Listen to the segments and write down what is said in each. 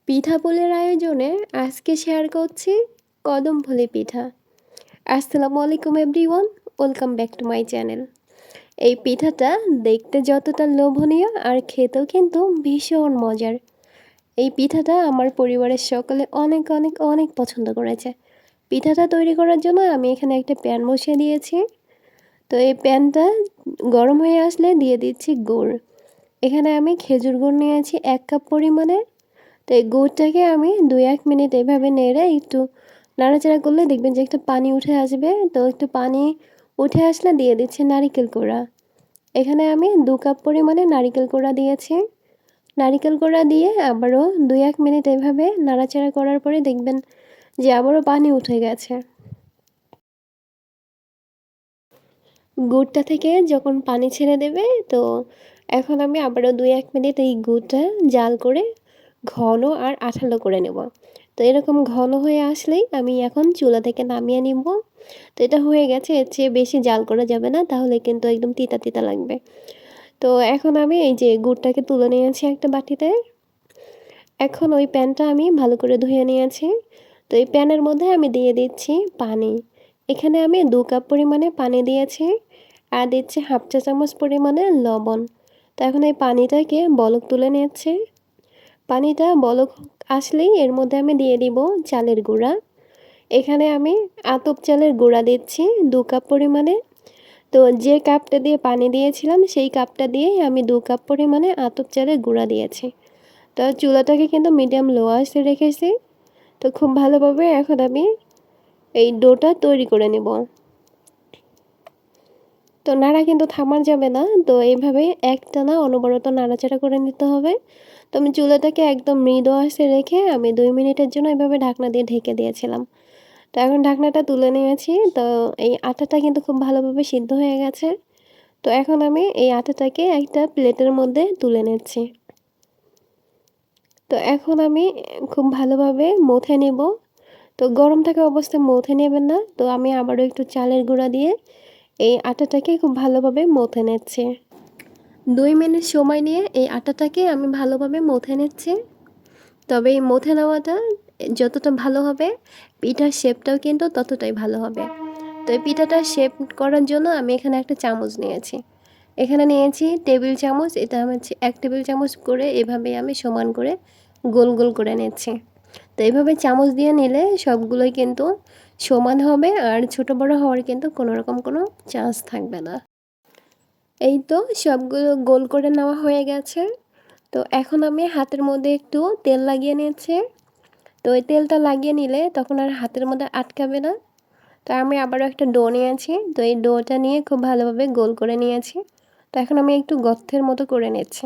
পিঠাপুলির আয়োজনে আজকে শেয়ার করছি কদম ফুলি পিঠা। আসসালামু আলাইকুম everyone, welcome back to my channel. এই পিঠাটা দেখতে যতটা লোভনীয় আর খেতেও কিন্তু ভীষণ মজার। এই পিঠাটা আমার পরিবারের সকলে অনেক অনেক অনেক পছন্দ করেছে। পিঠাটা তৈরি করার জন্য আমি এখানে একটা প্যান বসিয়ে দিয়েছি। তো এই প্যানটা গরম হয়ে আসলে দিয়ে দিচ্ছি গুড়। এখানে আমি খেজুর গুড় নিয়েছি 1 কাপ পরিমাণে। তো এই গুড়টাকে আমি 2-1 মিনিট এভাবে নেড়ে একটু নাড়াচাড়া করলে দেখবেন যে একটু পানি উঠে আসবে। তো একটু পানি উঠে আসলে দিয়ে দিচ্ছি নারিকেল কোড়া। এখানে আমি 2 কাপ পরিমাণে নারিকেল কোড়া দিয়েছি। নারিকেল কোড়া দিয়ে আবারও 2-1 মিনিট এভাবে নাড়াচাড়া করার পরে দেখবেন যে আবারও পানি উঠে গেছে। গুড়টা থেকে যখন পানি ছেড়ে দেবে, তো এখন আমি আবারও 2-1 মিনিট এই গুড়টা জাল করে ঘন আর আঠালো করে নেব। তো এরকম ঘন হয়ে আসলেই আমি এখন চুলা থেকে নামিয়ে নিব। তো এটা হয়ে গেছে, এর চেয়ে বেশি জাল করা যাবে না, তাহলে কিন্তু একদম তিতা তিতা লাগবে। তো এখন আমি এই যে গুড়টাকে তুলে নিয়েছি একটা বাটিতে। এখন ওই প্যানটা আমি ভালো করে ধুয়ে নিয়েছি। তো এই প্যানের মধ্যে আমি দিয়ে দিচ্ছি পানি। এখানে আমি 2 কাপ পরিমাণে পানি দিয়েছি আর দিচ্ছি 1/2 চা চামচ পরিমাণে লবণ। তো এখন এই পানিটাকে বলক তুলে নিচ্ছে। পানিটা বলক আসলেই এর মধ্যে আমি দিয়ে দিব চালের গুঁড়া। এখানে আমি আতপ চালের গুঁড়া দিচ্ছি 2 কাপ পরিমাণে। তো যে কাপটা দিয়ে পানি দিয়েছিলাম সেই কাপটা দিয়ে আমি 2 কাপ পরিমাণে আতপ চালের গুঁড়া দিয়েছি। তো চুলাটাকে কিন্তু মিডিয়াম লো আঁচে রেখেছি। তো খুব ভালোভাবে এখন আমি এই ডোটা তৈরি করে নেব। তো নাড়া কিন্তু থামানো যাবে না, তো এইভাবে একটানা অনবরত নাড়াচাড়া করে নিতে হবে। তো আমি চুলাটাকে একদম মৃদু আঁচে রেখে আমি 2 মিনিটের জন্য এভাবে ঢাকনা দিয়ে ঢেকে দিয়েছিলাম। তো এখন ঢাকনাটা তুলে নিয়েছি। তো এই আটাটা কিন্তু খুব ভালোভাবে সিদ্ধ হয়ে গেছে। তো এখন আমি এই আটাটাকে একটা প্লেটের মধ্যে তুলে নিচ্ছি। তো এখন আমি খুব ভালোভাবে মথে নেব। তো গরম থাকা অবস্থায় মথে নেবেন না। তো আমি আবারও একটু চালের গুঁড়া দিয়ে এই আটাটাকে খুব ভালোভাবে মথে নিচ্ছি। 2 মিনিট সময় নিয়ে এই আটাটাকে আমি ভালোভাবে মথে নিচ্ছি। তবে এই মথে নেওয়াটা যতটা ভালো হবে, পিঠার শেপটাও কিন্তু ততটাই ভালো হবে। তো এই পিঠাটা শেপ করার জন্য আমি এখানে একটা চামচ নিয়েছি। এখানে নিয়েছি টেবিল চামচ, এটা হচ্ছে 1 টেবিল চামচ করে এভাবে আমি সমান করে গোল গোল করে নিচ্ছি। তো এইভাবে চামচ দিয়ে নিলে সবগুলোই কিন্তু সমান হবে আর ছোট বড় হওয়ার কিন্তু কোনো রকম কোনো চান্স থাকবে না। এই তো সবগুলো গোল করে নেওয়া হয়ে গেছে। তো এখন আমি হাতের মধ্যে একটু তেল লাগিয়ে নিয়েছি। তো এই তেলটা লাগিয়ে নিলে তখন আর হাতের মধ্যে আটকাবে না। তো আমি আবারও একটা ডো নিয়েছি। তো এই ডোটা নিয়ে খুব ভালোভাবে গোল করে নিয়েছি। তো এখন আমি একটু গর্তের মতো করে নিচ্ছি।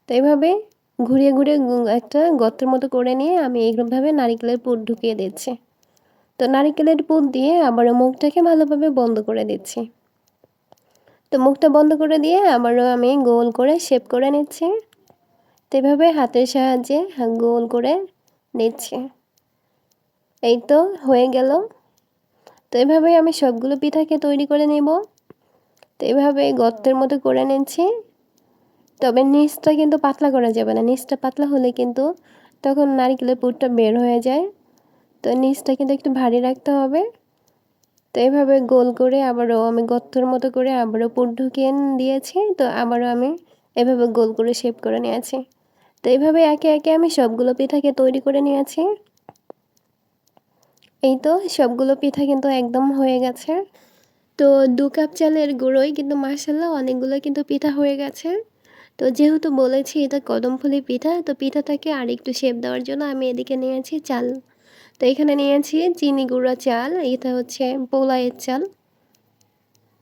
তো এইভাবে ঘুরিয়ে ঘুরিয়ে একটা গর্তের মতো করে নিয়ে আমি এইভাবে নারকেলের পুর ঢুকিয়ে দিচ্ছি। তো নারকেলের পুর দিয়ে আবারও মুখটাকে ভালোভাবে বন্ধ করে দিচ্ছি। তো মুখটা বন্ধ করে দিয়ে আবারও আমি গোল করে শেপ করে নিচ্ছি। তো এভাবে হাতের সাহায্যে গোল করে নিচ্ছি। এই তো হয়ে গেল। তো এভাবেই আমি সবগুলো পিঠাকে তৈরি করে নেব। তো এভাবে গর্তের মতো করে নিচ্ছি। তবে নিচটা কিন্তু পাতলা করা যাবে না, নিচটা পাতলা হলে কিন্তু তখন নারকেলের পুরটা বের হয়ে যায়। তো নিচটা কিন্তু একটু ভারী রাখতে হবে। তো এভাবে গোল করে আবারও আমি গর্তের মতো করে আবারও পুর ঢুকিয়ে দিয়েছি। তো আবারও আমি এভাবে গোল করে শেপ করে নিয়েছি। তো এইভাবে একে একে আমি সবগুলো পিঠাকে তৈরি করে নিয়েছি। এই তো সবগুলো পিঠা কিন্তু একদম হয়ে গেছে। তো 2 কাপ চালের গুঁড়োই কিন্তু মাশাআল্লাহ অনেকগুলো কিন্তু পিঠা হয়ে গেছে। তো যেহেতু বলেছি এটা কদমফুলি পিঠা, তো পিঠাটাকে আরেকটু শেপ দেওয়ার জন্য আমি এদিকে নিয়েছি চাল। তো এখানে নিয়েছি চিনি গুঁড়া চাল, এটা হচ্ছে পোলাইয়ের চাল।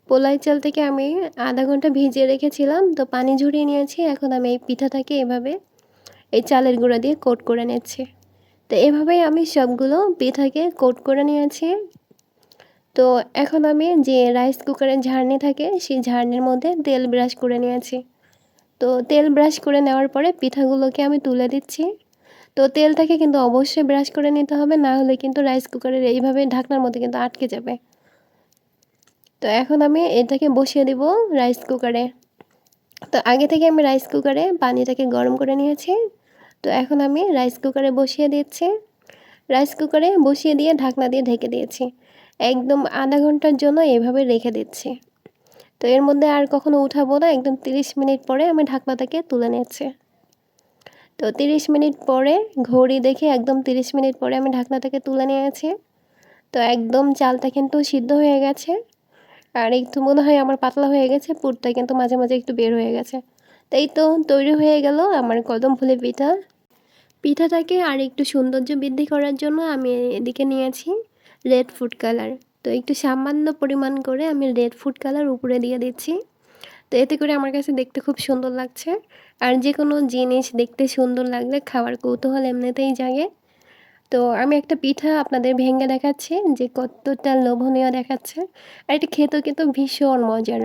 পোলাই চাল থেকে আমি আধা ঘন্টা ভিজিয়ে রেখেছিলাম। তো পানি ঝরিয়ে নিয়েছি। এখন আমি এই পিঠাটাকে এভাবে এই চালের গুঁড়া দিয়ে কোট করে নিচ্ছি। তো এভাবেই আমি সবগুলো পিঠাকে কোট করে নিয়েছি। তো এখন আমি যে রাইস কুকারের ঝারনি থাকে সেই ঝারনির মধ্যে তেল ব্রাশ করে নিয়েছি। তো তেল ব্রাশ করে নেওয়ার পরে পিঠাগুলোকে আমি তুলে দিচ্ছি। তো তেলটাকে কিন্তু অবশ্যই ব্রাশ করে নিতে হবে, না হলে কিন্তু রাইস কুকারের এইভাবে ঢাকনার মধ্যে কিন্তু আটকে যাবে। তো এখন আমি এটাকে বসিয়ে দেব রাইস কুকারে। তো আগে থেকে আমি রাইস কুকারে পানিটাকে গরম করে নিয়েছি। তো তো এখন আমি রাইস কুকারে বসিয়ে দিচ্ছি। রাইস কুকারে বসিয়ে দিয়ে ঢাকনা দিয়ে ঢেকে দিয়েছি। একদম আধা ঘন্টার জন্য এভাবে রেখে দিচ্ছি। তো এর মধ্যে আর কখনো উঠাবো না, একদম 30 মিনিট পরে আমি ঢাকনাটাকে তুলে নিয়েছি। তো 30 মিনিট পরে ঘড়ি দেখে একদম 30 মিনিট পরে আমি ঢাকনাটাকে তুলে নিয়েছি। তো একদম চালটা কিন্তু সিদ্ধ হয়ে গেছে, আর একটু মনে হয় আমার পাতলা হয়ে গেছে, পুরটা কিন্তু মাঝে মাঝে একটু বের হয়ে গেছে। তো এই তো তৈরি হয়ে গেল আমার কদম ফুলি পিঠা। পিঠাটাকে আর একটু সৌন্দর্য বৃদ্ধি করার জন্য আমি এদিকে নিয়েছি রেড ফুড কালার। তো একটু সামান্য পরিমাণ করে আমি রেড ফুড কালার উপরে দিয়ে দিচ্ছি। তো এতে করে আমার কাছে দেখতে খুব সুন্দর লাগছে। আর যে কোনো জিনিস দেখতে সুন্দর লাগলে খাওয়ার কৌতূহল এমনিতেই জাগে। তো আমি একটা পিঠা আপনাদের ভেঙে দেখাচ্ছি যে কতটা লোভনীয় দেখাচ্ছে, আর এটা খেতেও কিন্তু ভীষণ মজার।